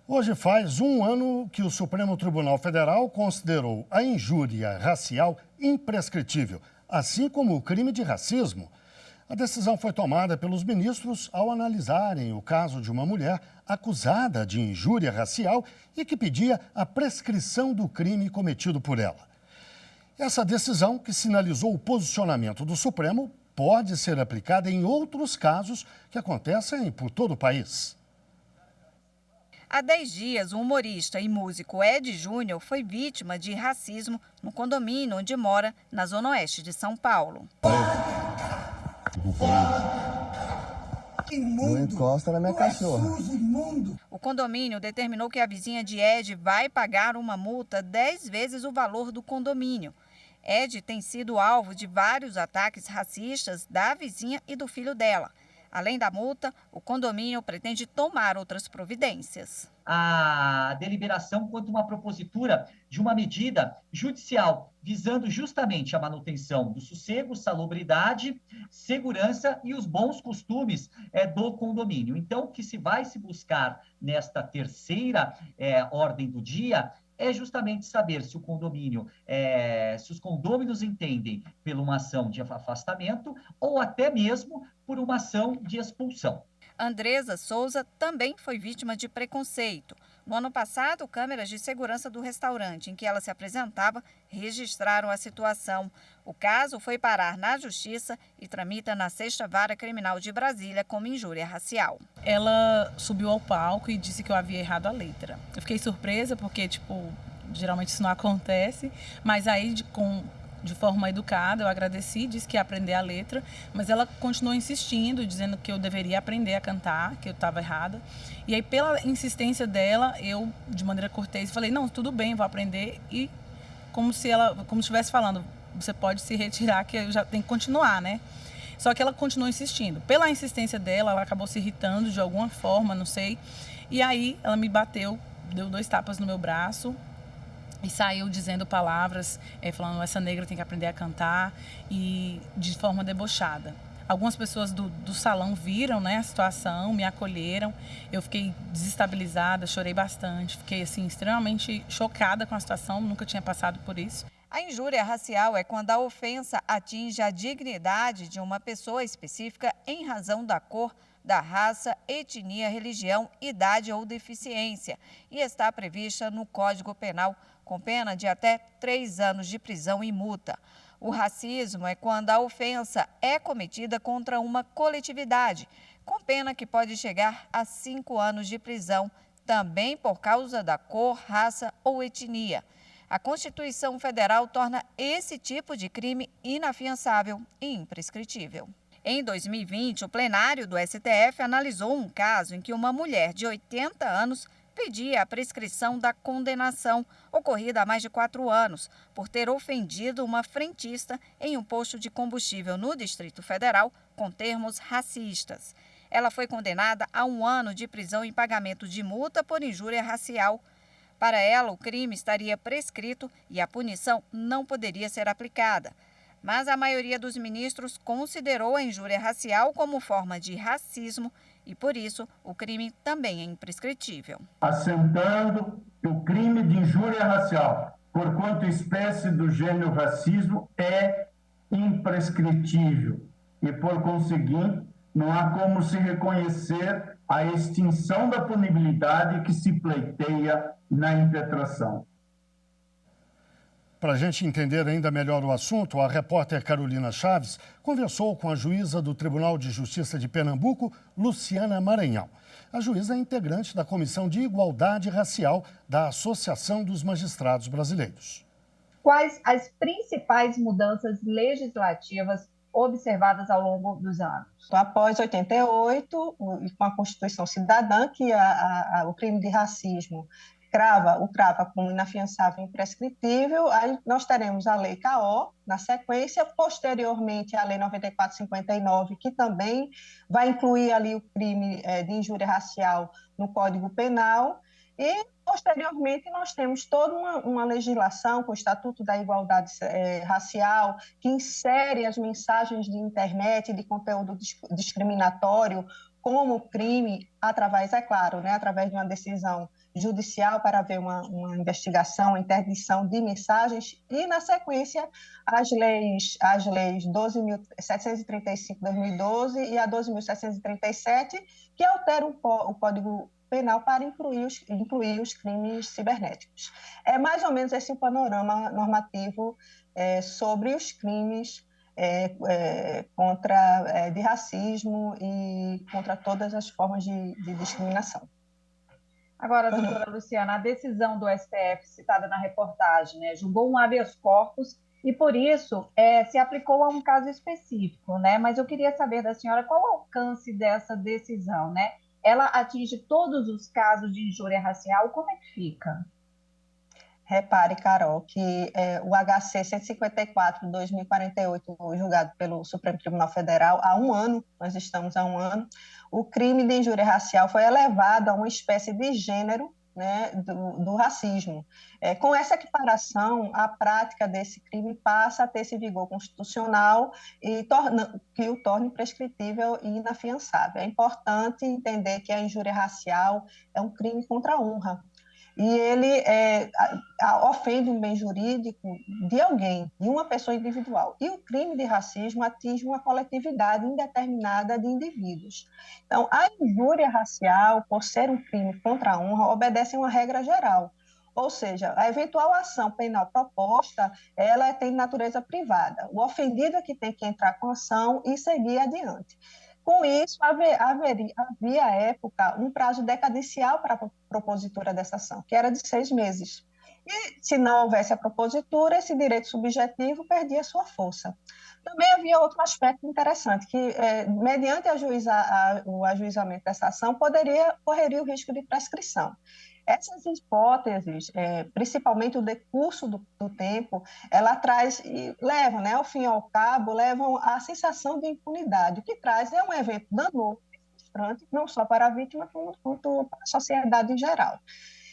Hoje faz um ano que o Supremo Tribunal Federal considerou a injúria racial imprescritível, assim como o crime de racismo. A decisão foi tomada pelos ministros ao analisarem o caso de uma mulher acusada de injúria racial e que pedia a prescrição do crime cometido por ela. Essa decisão, que sinalizou o posicionamento do Supremo, pode ser aplicada em outros casos que acontecem por todo o país. Há 10 dias, o humorista e músico Ed Júnior foi vítima de racismo no condomínio onde mora, na zona oeste de São Paulo. Não encosta na minha cachorra. O condomínio determinou que a vizinha de Ed vai pagar uma multa 10 vezes o valor do condomínio. Ed tem sido alvo de vários ataques racistas da vizinha e do filho dela. Além da multa, o condomínio pretende tomar outras providências. A deliberação quanto uma propositura de uma medida judicial visando justamente a manutenção do sossego, salubridade, segurança e os bons costumes do condomínio. Então, o que se vai se buscar nesta terceira ordem do dia é justamente saber se o condomínio, se os condôminos entendem por uma ação de afastamento ou até mesmo por uma ação de expulsão. Andresa Souza também foi vítima de preconceito. No ano passado, câmeras de segurança do restaurante em que ela se apresentava registraram a situação. O caso foi parar na Justiça e tramita na 6ª Vara Criminal de Brasília como injúria racial. Ela subiu ao palco e disse que eu havia errado a letra. Eu fiquei surpresa porque, geralmente isso não acontece, mas aí de forma educada, eu agradeci, disse que ia aprender a letra, mas ela continuou insistindo, dizendo que eu deveria aprender a cantar, que eu estava errada. E aí, pela insistência dela, eu, de maneira cortês, falei, não, tudo bem, vou aprender. E como se estivesse falando, você pode se retirar, que eu já tenho que continuar, né? Só que ela continuou insistindo. Pela insistência dela, ela acabou se irritando de alguma forma, não sei. E aí, ela me bateu, deu 2 tapas no meu braço, e saiu dizendo palavras, falando essa negra tem que aprender a cantar, e de forma debochada. Algumas pessoas do salão viram, né, a situação, me acolheram, eu fiquei desestabilizada, chorei bastante, fiquei assim, extremamente chocada com a situação, nunca tinha passado por isso. A injúria racial é quando a ofensa atinge a dignidade de uma pessoa específica em razão da cor, da raça, etnia, religião, idade ou deficiência e está prevista no Código Penal com pena de até 3 anos de prisão e multa. O racismo é quando a ofensa é cometida contra uma coletividade, com pena que pode chegar a 5 anos de prisão, também por causa da cor, raça ou etnia. A Constituição Federal torna esse tipo de crime inafiançável e imprescritível. Em 2020, o plenário do STF analisou um caso em que uma mulher de 80 anos pedia a prescrição da condenação, ocorrida há mais de 4 anos, por ter ofendido uma frentista em um posto de combustível no Distrito Federal com termos racistas. Ela foi condenada a 1 ano de prisão e pagamento de multa por injúria racial. Para ela, o crime estaria prescrito e a punição não poderia ser aplicada. Mas a maioria dos ministros considerou a injúria racial como forma de racismo e, por isso, o crime também é imprescritível. Assentando que o crime de injúria racial, por quanto espécie do gênero racismo, é imprescritível e, por conseguinte, não há como se reconhecer a extinção da punibilidade que se pleiteia na impetração. Para a gente entender ainda melhor o assunto, a repórter Carolina Chaves conversou com a juíza do Tribunal de Justiça de Pernambuco, Luciana Maranhão. A juíza é integrante da Comissão de Igualdade Racial da Associação dos Magistrados Brasileiros. Quais as principais mudanças legislativas observadas ao longo dos anos? Após 88, com a Constituição Cidadã, que o crime de racismo crava como inafiançável e imprescritível, aí nós teremos a Lei CAO, na sequência, posteriormente a Lei 94/59, que também vai incluir ali o crime de injúria racial no Código Penal, e posteriormente nós temos toda uma legislação com o Estatuto da Igualdade Racial, que insere as mensagens de internet de conteúdo discriminatório como crime, através, é claro, né, através de uma decisão judicial para haver uma investigação, uma interdição de mensagens, e, na sequência, as leis 12.735 de 2012 e a 12.737, que alteram o Código Penal para incluir os crimes cibernéticos. É mais ou menos esse o panorama normativo sobre os crimes de racismo e contra todas as formas de discriminação. Agora, doutora Luciana, a decisão do STF citada na reportagem, né, julgou um habeas corpus e, por isso, se aplicou a um caso específico, né? Mas eu queria saber da senhora qual o alcance dessa decisão, né? Ela atinge todos os casos de injúria racial? Como é que fica? Repare, Carol, que o HC 154 de 2048, julgado pelo Supremo Tribunal Federal, há um ano, nós estamos há um ano, o crime de injúria racial foi elevado a uma espécie de gênero, né, do racismo. Com essa equiparação, a prática desse crime passa a ter esse vigor constitucional e que o torne prescritível e inafiançável. É importante entender que a injúria racial é um crime contra a honra, e ele ofende um bem jurídico de alguém, de uma pessoa individual. E o crime de racismo atinge uma coletividade indeterminada de indivíduos. Então, a injúria racial, por ser um crime contra a honra, obedece a uma regra geral. Ou seja, a eventual ação penal proposta, ela tem natureza privada. O ofendido é que tem que entrar com a ação e seguir adiante. Com isso, havia, à época, um prazo decadencial para a propositura dessa ação, que era de 6 meses. E, se não houvesse a propositura, esse direito subjetivo perdia sua força. Também havia outro aspecto interessante, que, mediante o ajuizamento dessa ação, correria o risco de prescrição. Essas hipóteses, principalmente o decurso do tempo, ela traz e leva, né, ao fim e ao cabo, levam à sensação de impunidade. O que traz é um evento danoso, frustrante, não só para a vítima, quanto para a sociedade em geral.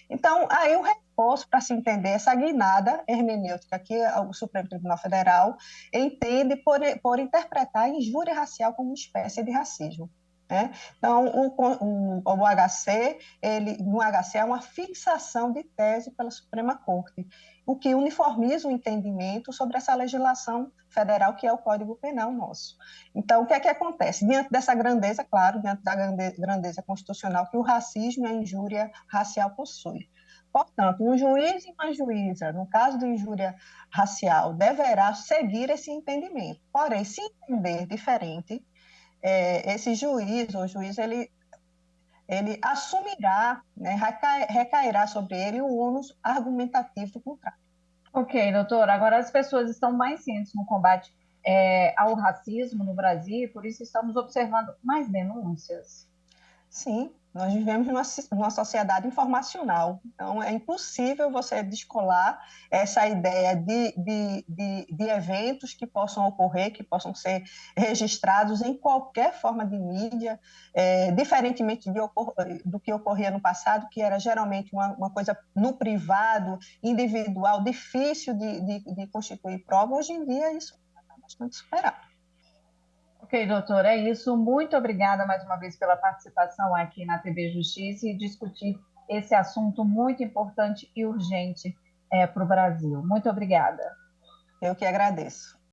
Então, aí o reforço para se entender essa guinada hermenêutica que o Supremo Tribunal Federal entende por interpretar a injúria racial como uma espécie de racismo. Né? Então, o HC, no HC, é uma fixação de tese pela Suprema Corte, o que uniformiza o entendimento sobre essa legislação federal que é o Código Penal nosso. Então, o que é que acontece? Diante dessa grandeza, claro, diante da grandeza constitucional que o racismo e a injúria racial possuem. Portanto, um juiz e uma juíza, no caso de injúria racial, deverá seguir esse entendimento. Porém, se entender diferente, esse juiz ou juiz, ele assumirá, né, recairá sobre ele o ônus argumentativo do contrário. Ok, doutora. Agora, as pessoas estão mais cientes no combate ao racismo no Brasil, por isso estamos observando mais denúncias. Sim, nós vivemos numa sociedade informacional, então é impossível você descolar essa ideia de eventos que possam ocorrer, que possam ser registrados em qualquer forma de mídia, diferentemente do que ocorria no passado, que era geralmente uma coisa no privado, individual, difícil de constituir prova. Hoje em dia isso está bastante superado. Ok, doutor, é isso. Muito obrigada mais uma vez pela participação aqui na TV Justiça e discutir esse assunto muito importante e urgente para o Brasil. Muito obrigada. Eu que agradeço.